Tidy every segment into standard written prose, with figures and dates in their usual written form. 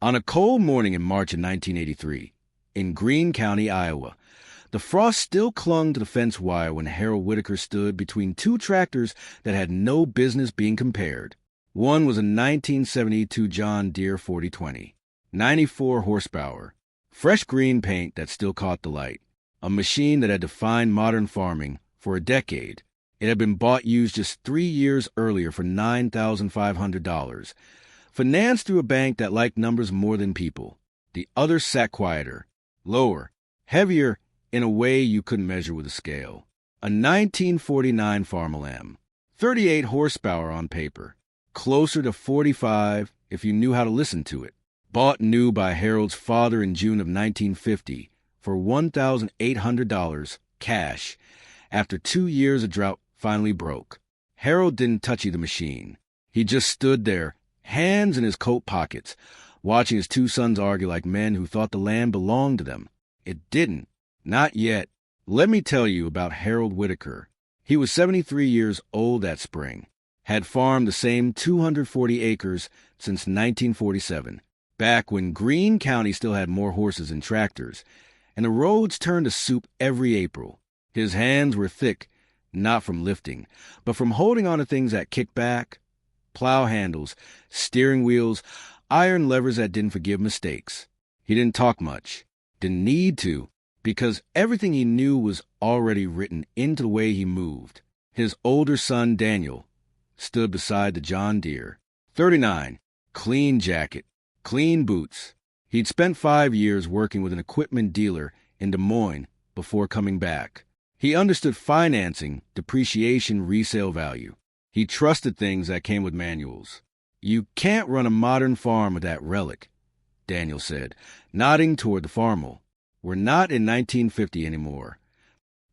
On a cold morning in March of 1983, in Greene County, Iowa, the frost still clung to the fence wire when Harold Whitaker stood between two tractors that had no business being compared. One was a 1972 John Deere 4020, 94 horsepower, fresh green paint that still caught the light, a machine that had defined modern farming for a decade. It had been bought used just 3 years earlier for $9,500, financed through a bank that liked numbers more than people. The other sat quieter, lower, heavier in a way you couldn't measure with a scale. A 1949 Farmall M, 38 horsepower on paper, closer to 45 if you knew how to listen to it. Bought new by Harold's father in June of 1950 for $1,800 cash after 2 years of drought finally broke. Harold didn't touch the machine. He just stood there, hands in his coat pockets, watching his two sons argue like men who thought the land belonged to them. It didn't. Not yet. Let me tell you about Harold Whitaker. He was 73 years old that spring, had farmed the same 240 acres since 1947, back when Greene County still had more horses than tractors, and the roads turned to soup every April. His hands were thick, not from lifting, but from holding on to things that kicked back, plow handles, steering wheels, iron levers that didn't forgive mistakes. He didn't talk much, didn't need to, because everything he knew was already written into the way he moved. His older son, Daniel, stood beside the John Deere. 39, clean jacket, clean boots. He'd spent 5 years working with an equipment dealer in Des Moines before coming back. He understood financing, depreciation, resale value. He trusted things that came with manuals. You can't run a modern farm with that relic, Daniel said, nodding toward the Farmall. We're not in 1950 anymore.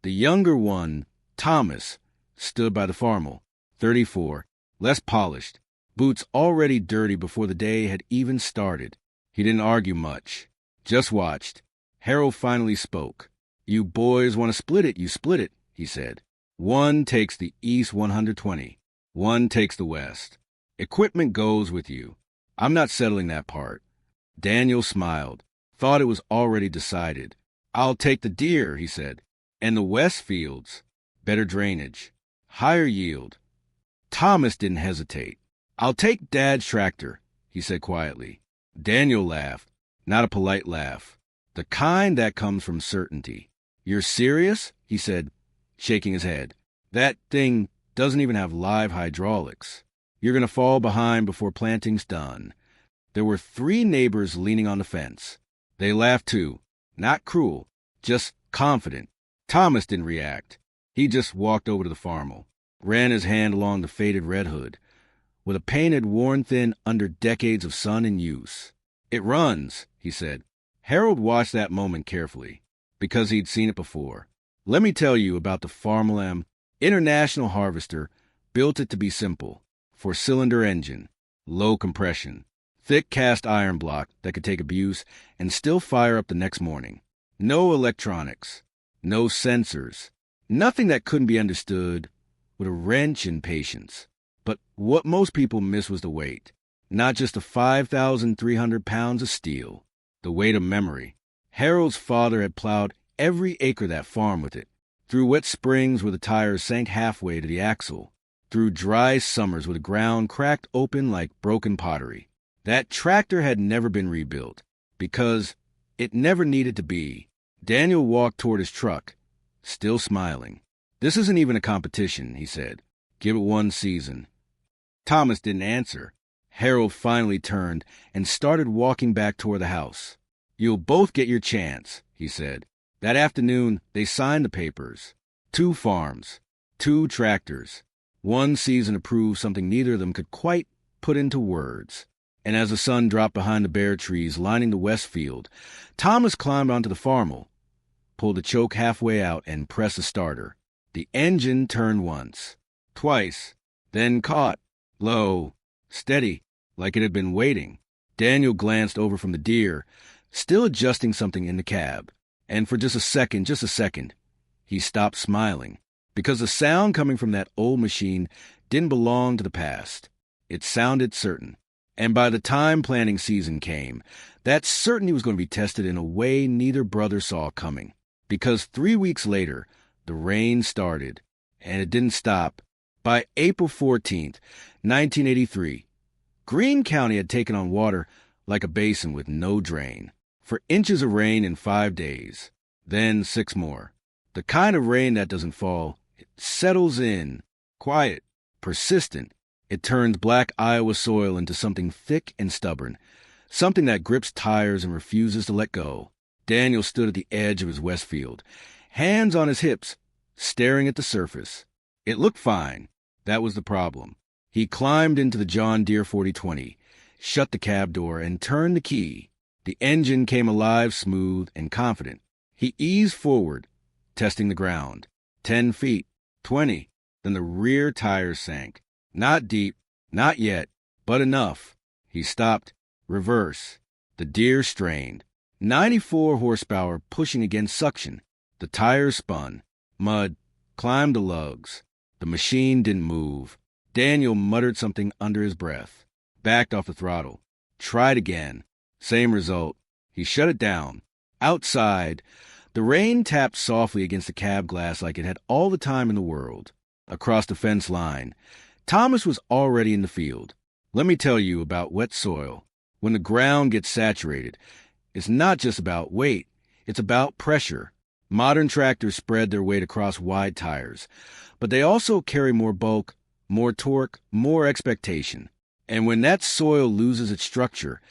The younger one, Thomas, stood by the Farmall, 34, less polished, boots already dirty before the day had even started. He didn't argue much, just watched. Harold finally spoke. You boys want to split it, you split it, he said. One takes the East 120. One takes the West. Equipment goes with you. I'm not settling that part. Daniel smiled, thought it was already decided. I'll take the Deere, he said, and the West fields. Better drainage, higher yield. Thomas didn't hesitate. I'll take Dad's tractor, he said quietly. Daniel laughed, not a polite laugh, the kind that comes from certainty. You're serious? He said, shaking his head. That thing doesn't even have live hydraulics. You're going to fall behind before planting's done. There were 3 neighbors leaning on the fence. They laughed too, not cruel, just confident. Thomas didn't react. He just walked over to the Farmall, ran his hand along the faded red hood, with a painted worn thin under decades of sun and use. It runs, he said. Harold watched that moment carefully, because he'd seen it before. Let me tell you about the Farmall M. International Harvester built it to be simple. 4-cylinder engine, low compression, thick cast iron block that could take abuse and still fire up the next morning. No electronics, no sensors, nothing that couldn't be understood with a wrench and patience. But what most people miss was the weight, not just the 5,300 pounds of steel, the weight of memory. Harold's father had plowed every acre of that farm with it, through wet springs where the tires sank halfway to the axle, through dry summers where the ground cracked open like broken pottery. That tractor had never been rebuilt, because it never needed to be. Daniel walked toward his truck, still smiling. This isn't even a competition, he said. Give it 1 season. Thomas didn't answer. Harold finally turned and started walking back toward the house. You'll both get your chance, he said. That afternoon, they signed the papers. 2 farms, 2 tractors. 1 season to prove something neither of them could quite put into words. And as the sun dropped behind the bare trees lining the west field, Thomas climbed onto the Farmall, pulled the choke halfway out, and pressed the starter. The engine turned once, twice, then caught, low, steady, like it had been waiting. Daniel glanced over from the Deere, still adjusting something in the cab, and for just a second, he stopped smiling, because the sound coming from that old machine didn't belong to the past. It sounded certain. And by the time planting season came, that certainty was going to be tested in a way neither brother saw coming. Because 3 weeks later, the rain started, and it didn't stop. By April 14th, 1983, Greene County had taken on water like a basin with no drain, for inches of rain in 5 days, then 6 more. The kind of rain that doesn't fall, it settles in, quiet, persistent. It turns black Iowa soil into something thick and stubborn, something that grips tires and refuses to let go. Daniel stood at the edge of his west field, hands on his hips, staring at the surface. It looked fine. That was the problem. He climbed into the John Deere 4020, shut the cab door, and turned the key. The engine came alive, smooth, and confident. He eased forward, testing the ground. 10 feet, 20. Then the rear tires sank. Not deep, not yet, but enough. He stopped. Reverse. The Deere strained. 94 horsepower pushing against suction. The tires spun. Mud climbed the lugs. The machine didn't move. Daniel muttered something under his breath. Backed off the throttle. Tried again. Same result. He shut it down. Outside, the rain tapped softly against the cab glass like it had all the time in the world. Across the fence line, Thomas was already in the field. Let me tell you about wet soil. When the ground gets saturated, it's not just about weight, it's about pressure. Modern tractors spread their weight across wide tires, but they also carry more bulk, more torque, more expectation. And when that soil loses its structure,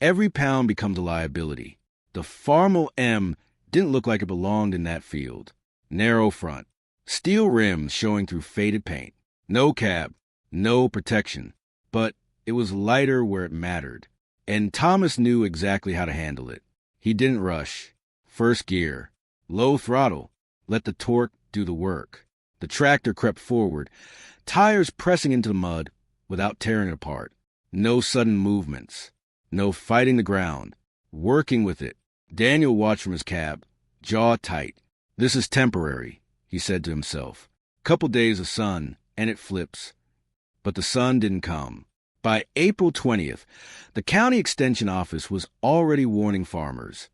every pound becomes a liability. The Farmall M didn't look like it belonged in that field. Narrow front, steel rims showing through faded paint. No cab, no protection, but it was lighter where it mattered. And Thomas knew exactly how to handle it. He didn't rush. First gear, low throttle, let the torque do the work. The tractor crept forward, tires pressing into the mud without tearing it apart. No sudden movements, no fighting the ground, working with it. Daniel watched from his cab, jaw tight. This is temporary, he said to himself. Couple days of sun, and it flips. But the sun didn't come. By April 20th, the county extension office was already warning farmers.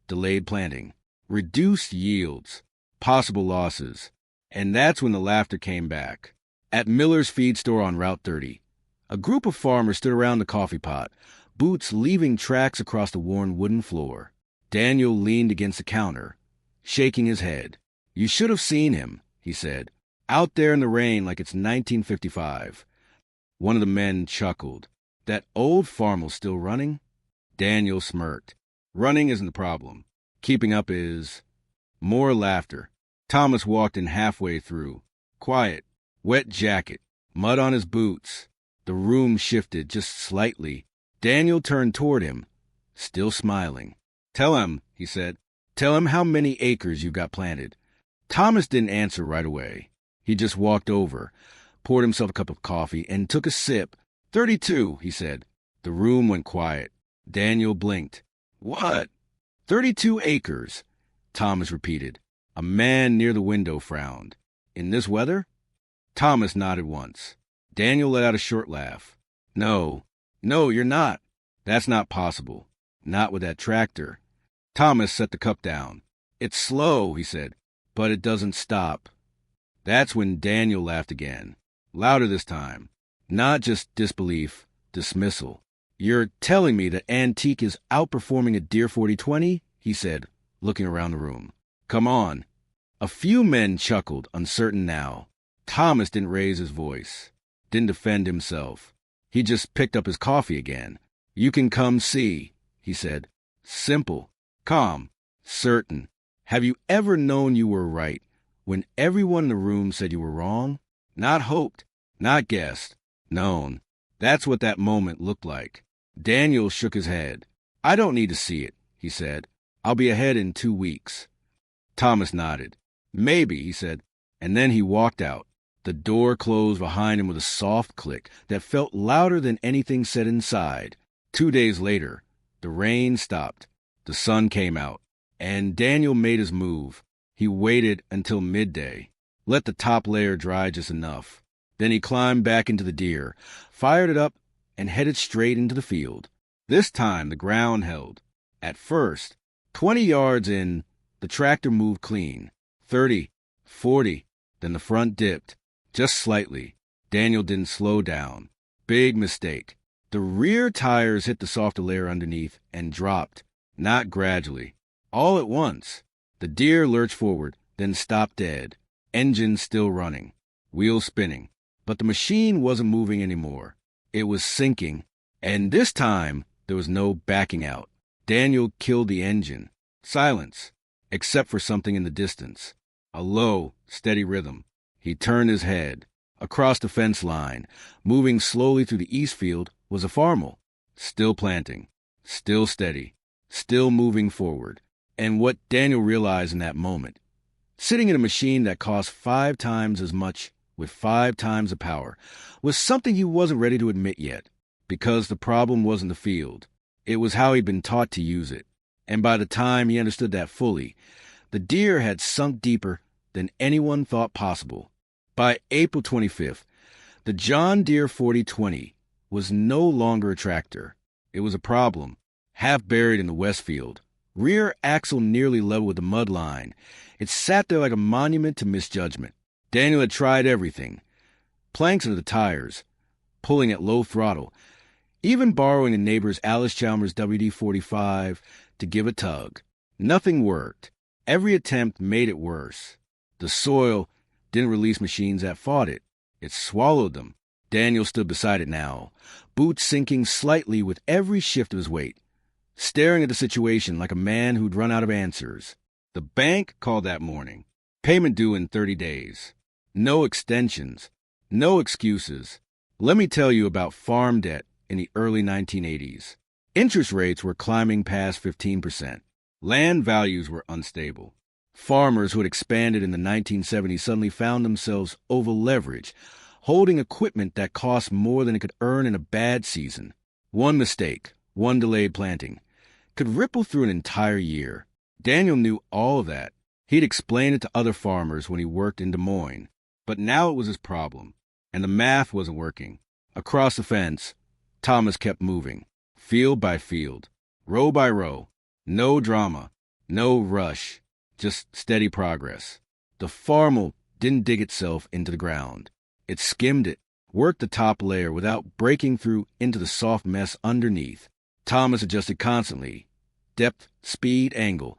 Delayed planting, reduced yields, possible losses. And that's when the laughter came back. At Miller's feed store on Route 30, a group of farmers stood around the coffee pot, boots leaving tracks across the worn wooden floor. Daniel leaned against the counter, shaking his head. You should have seen him, he said, out there in the rain like it's 1955. One of the men chuckled. That old Farmall's still running? Daniel smirked. Running isn't the problem. Keeping up is. More laughter. Thomas walked in halfway through. Quiet. Wet jacket. Mud on his boots. The room shifted just slightly. Daniel turned toward him, still smiling. Tell him, he said. Tell him how many acres you've got planted. Thomas didn't answer right away. He just walked over, poured himself a cup of coffee, and took a sip. 32, he said. The room went quiet. Daniel blinked. What? 32 acres, Thomas repeated. A man near the window frowned. In this weather? Thomas nodded once. Daniel let out a short laugh. No, you're not. That's not possible. Not with that tractor. Thomas set the cup down. It's slow, he said, but it doesn't stop. That's when Daniel laughed again. Louder this time. Not just disbelief, dismissal. You're telling me that Antique is outperforming a Deere 4020? He said, looking around the room. Come on. A few men chuckled, uncertain now. Thomas didn't raise his voice, didn't defend himself. He just picked up his coffee again. You can come see, he said. Simple, calm, certain. Have you ever known you were right when everyone in the room said you were wrong? Not hoped, not guessed, known. That's what that moment looked like. Daniel shook his head. I don't need to see it, he said. I'll be ahead in 2 weeks. Thomas nodded. Maybe, he said, and then he walked out. The door closed behind him with a soft click that felt louder than anything said inside. 2 days later, the rain stopped. The sun came out, and Daniel made his move. He waited until midday, let the top layer dry just enough. Then he climbed back into the Deere, fired it up, and headed straight into the field. This time the ground held. At first, 20 yards in, the tractor moved clean. 30, 40, then the front dipped, just slightly. Daniel didn't slow down. Big mistake. The rear tires hit the softer layer underneath and dropped, not gradually. All at once. The Deere lurched forward, then stopped dead. Engine still running. Wheels spinning. But the machine wasn't moving anymore. It was sinking. And this time, there was no backing out. Daniel killed the engine. Silence, except for something in the distance. A low, steady rhythm. He turned his head. Across the fence line, moving slowly through the east field, was a Farmall. Still planting. Still steady. Still moving forward. And what Daniel realized in that moment, sitting in a machine that cost 5 times as much with 5 times the power, was something he wasn't ready to admit yet, because the problem wasn't the field. It was how he'd been taught to use it. And by the time he understood that fully, the Deere had sunk deeper than anyone thought possible. By April 25th, the John Deere 4020 was no longer a tractor. It was a problem, half buried in the west field. Rear axle nearly level with the mud line. It sat there like a monument to misjudgment. Daniel had tried everything. Planks under the tires, pulling at low throttle, even borrowing a neighbor's Alice Chalmers WD-45 to give a tug. Nothing worked. Every attempt made it worse. The soil didn't release machines that fought it. It swallowed them. Daniel stood beside it now, boots sinking slightly with every shift of his weight, staring at the situation like a man who'd run out of answers. The bank called that morning. Payment due in 30 days. No extensions. No excuses. Let me tell you about farm debt in the early 1980s. Interest rates were climbing past 15%. Land values were unstable. Farmers who had expanded in the 1970s suddenly found themselves over-leveraged, holding equipment that cost more than it could earn in a bad season. One mistake, one delayed planting, could ripple through an entire year. Daniel knew all of that. He'd explained it to other farmers when he worked in Des Moines. But now it was his problem, and the math wasn't working. Across the fence, Thomas kept moving, field by field, row by row. No drama, no rush, just steady progress. The Farmall didn't dig itself into the ground. It skimmed it, worked the top layer without breaking through into the soft mess underneath. Thomas adjusted constantly. Depth, speed, angle.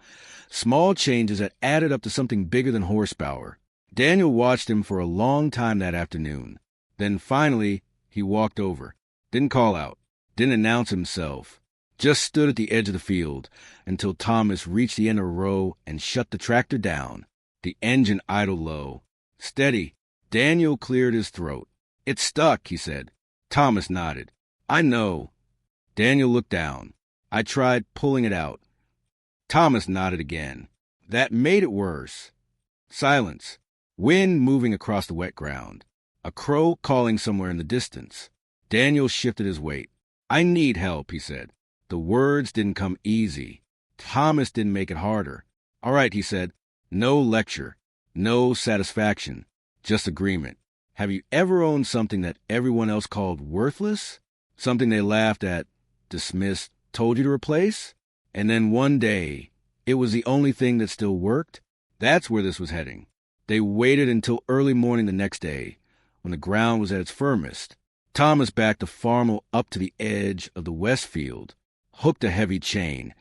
Small changes that added up to something bigger than horsepower. Daniel watched him for a long time that afternoon. Then finally, he walked over. Didn't call out. Didn't announce himself. Just stood at the edge of the field until Thomas reached the end of a row and shut the tractor down. The engine idled low. Steady. Daniel cleared his throat. "It's stuck," he said. Thomas nodded. "I know." Daniel looked down. "I tried pulling it out." Thomas nodded again. That made it worse. Silence. Wind moving across the wet ground. A crow calling somewhere in the distance. Daniel shifted his weight. "I need help," he said. The words didn't come easy. Thomas didn't make it harder. "All right," he said. No lecture. No satisfaction. Just agreement. Have you ever owned something that everyone else called worthless? Something they laughed at, dismissed, told you to replace? And then one day, it was the only thing that still worked? That's where this was heading. They waited until early morning the next day, when the ground was at its firmest. Thomas backed the Farmall up to the edge of the west field, hooked a heavy chain,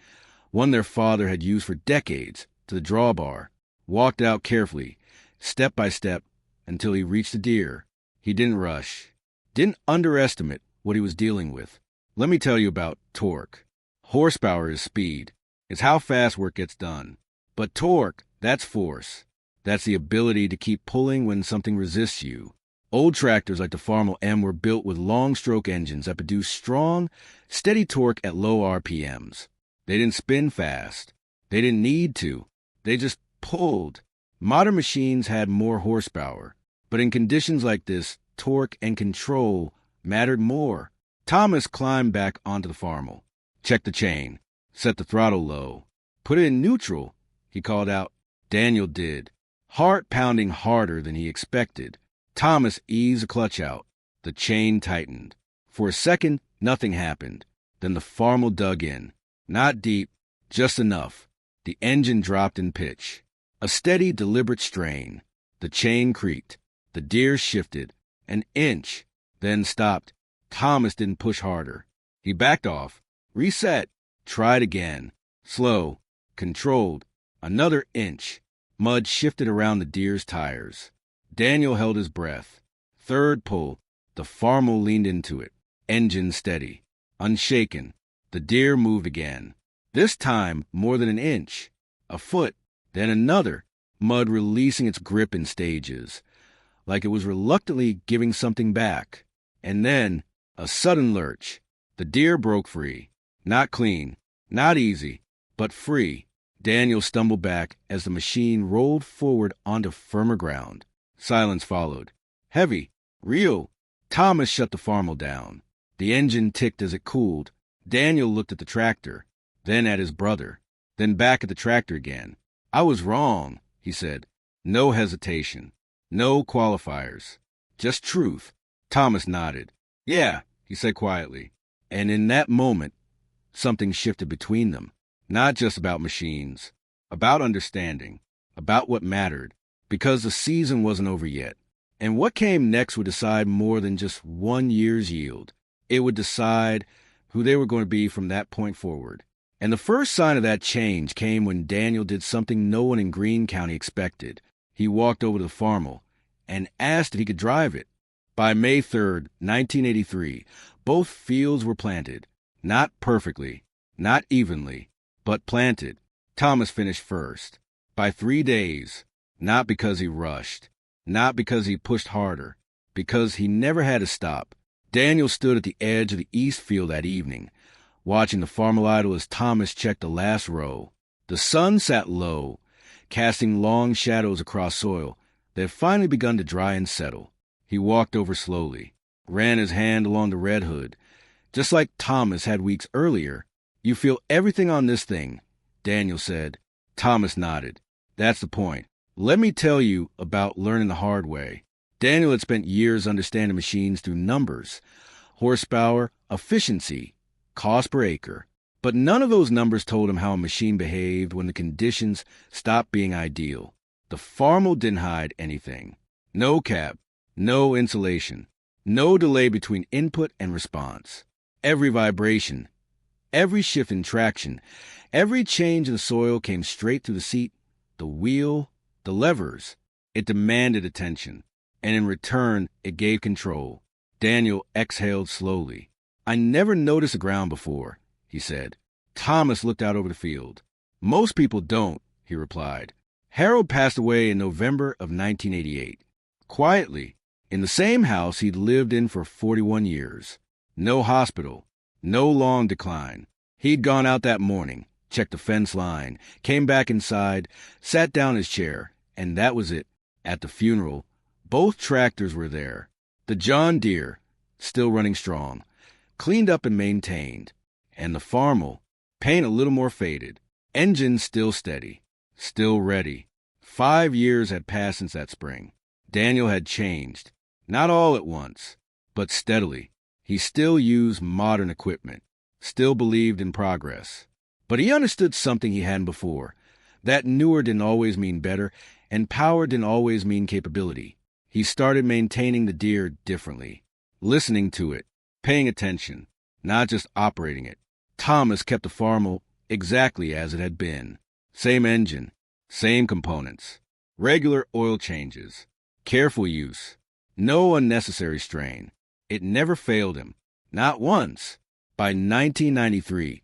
one their father had used for decades, to the drawbar, walked out carefully, step by step, until he reached the Deere. He didn't rush, didn't underestimate what he was dealing with. Let me tell you about torque. Horsepower is speed. It's how fast work gets done. But torque, that's force. That's the ability to keep pulling when something resists you. Old tractors like the Farmall M were built with long-stroke engines that produced strong, steady torque at low RPMs. They didn't spin fast. They didn't need to. They just pulled. Modern machines had more horsepower. But in conditions like this, torque and control mattered more. Thomas climbed back onto the Farmall, checked the chain, set the throttle low, put it in neutral, he called out. Daniel did, heart pounding harder than he expected. Thomas eased the clutch out. The chain tightened. For a second, nothing happened. Then the Farmall dug in. Not deep, just enough. The engine dropped in pitch. A steady, deliberate strain. The chain creaked. The Deere shifted. An inch. Then stopped. Thomas didn't push harder. He backed off. Reset. Tried again. Slow. Controlled. Another inch. Mud shifted around the Deere's tires. Daniel held his breath. Third pull. The Farmall leaned into it. Engine steady. Unshaken. The Deere moved again. This time more than an inch. A foot. Then another. Mud releasing its grip in stages, like it was reluctantly giving something back. And then a sudden lurch. The Deere broke free. Not clean. Not easy. But free. Daniel stumbled back as the machine rolled forward onto firmer ground. Silence followed. Heavy. Real. Thomas shut the Farmall down. The engine ticked as it cooled. Daniel looked at the tractor, then at his brother, then back at the tractor again. I was wrong, he said. No hesitation. No qualifiers. Just truth. Thomas nodded. Yeah, he said quietly. And in that moment, something shifted between them. Not just about machines. About understanding. About what mattered. Because the season wasn't over yet. And what came next would decide more than just 1 year's yield. It would decide who they were going to be from that point forward. And the first sign of that change came when Daniel did something no one in Greene County expected. He walked over to the Farmall and asked if he could drive it. By May 3rd, 1983, both fields were planted. Not perfectly, not evenly, but planted. Thomas finished first. By 3 days, not because he rushed, not because he pushed harder, because he never had to stop. Daniel stood at the edge of the east field that evening, watching the Farmall idle as Thomas checked the last row. The sun sat low, casting long shadows across soil that had finally begun to dry and settle. He walked over slowly, ran his hand along the red hood. Just like Thomas had weeks earlier. You feel everything on this thing, Daniel said. Thomas nodded. That's the point. Let me tell you about learning the hard way. Daniel had spent years understanding machines through numbers, horsepower, efficiency, cost per acre. But none of those numbers told him how a machine behaved when the conditions stopped being ideal. The Farmall didn't hide anything. No cap, no insulation, no delay between input and response. Every vibration, every shift in traction, every change in the soil came straight through the seat, the wheel, the levers. It demanded attention, and in return, it gave control. Daniel exhaled slowly. I never noticed the ground before, he said. Thomas looked out over the field. Most people don't, he replied. Harold passed away in November of 1988. Quietly, in the same house he'd lived in for 41 years. No hospital, no long decline. He'd gone out that morning, checked the fence line, came back inside, sat down in his chair, and that was it. At the funeral, both tractors were there. The John Deere, still running strong, cleaned up and maintained. And the Farmall, paint a little more faded. Engine still steady, still ready. 5 years had passed since that spring. Daniel had changed, not all at once, but steadily. He still used modern equipment, still believed in progress. But he understood something he hadn't before, that newer didn't always mean better, and power didn't always mean capability. He started maintaining the Deere differently, listening to it, paying attention, not just operating it. Thomas kept the Farmall exactly as it had been. Same engine, same components, regular oil changes, careful use, no unnecessary strain. It never failed him, not once. By 1993,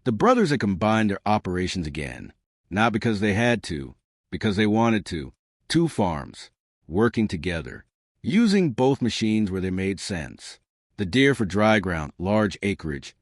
the brothers had combined their operations again, not because they had to, because they wanted to. 2 farms, working together, using both machines where they made sense. The Deere for dry ground, large acreage,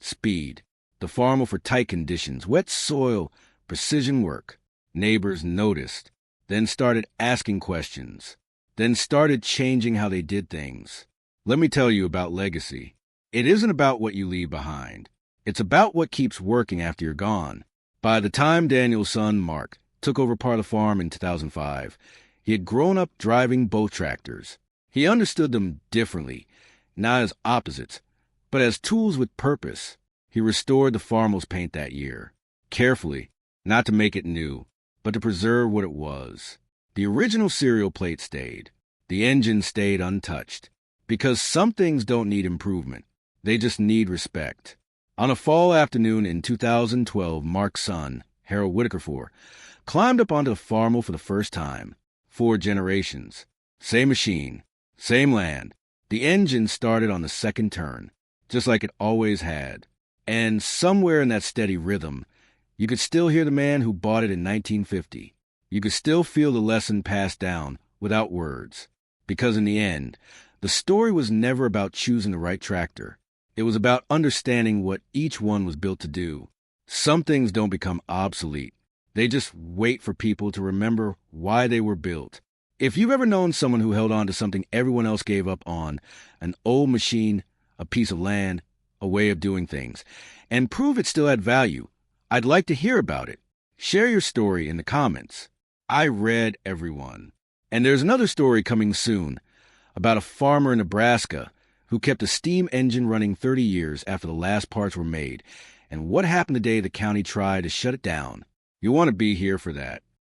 speed. The Farmall for tight conditions, wet soil, precision work. Neighbors noticed, then started asking questions, then started changing how they did things. Let me tell you about legacy. It isn't about what you leave behind. It's about what keeps working after you're gone. By the time Daniel's son, Mark, took over part of the farm in 2005, he had grown up driving both tractors. He understood them differently, not as opposites, but as tools with purpose. He restored the Farmall's paint that year, carefully, not to make it new, but to preserve what it was. The original serial plate stayed. The engine stayed untouched. Because some things don't need improvement. They just need respect. On a fall afternoon in 2012, Mark's son, Harold Whitaker, climbed up onto the Farmall for the first time. 4 generations. Same machine. Same land. The engine started on the second turn, just like it always had. And somewhere in that steady rhythm, you could still hear the man who bought it in 1950. You could still feel the lesson passed down without words. Because in the end, the story was never about choosing the right tractor. It was about understanding what each one was built to do. Some things don't become obsolete. They just wait for people to remember why they were built. If you've ever known someone who held on to something everyone else gave up on, an old machine, a piece of land, a way of doing things, and prove it still had value, I'd like to hear about it. Share your story in the comments. I read everyone. And there's another story coming soon about a farmer in Nebraska who kept a steam engine running 30 years after the last parts were made, and what happened the day the county tried to shut it down. You'll want to be here for that.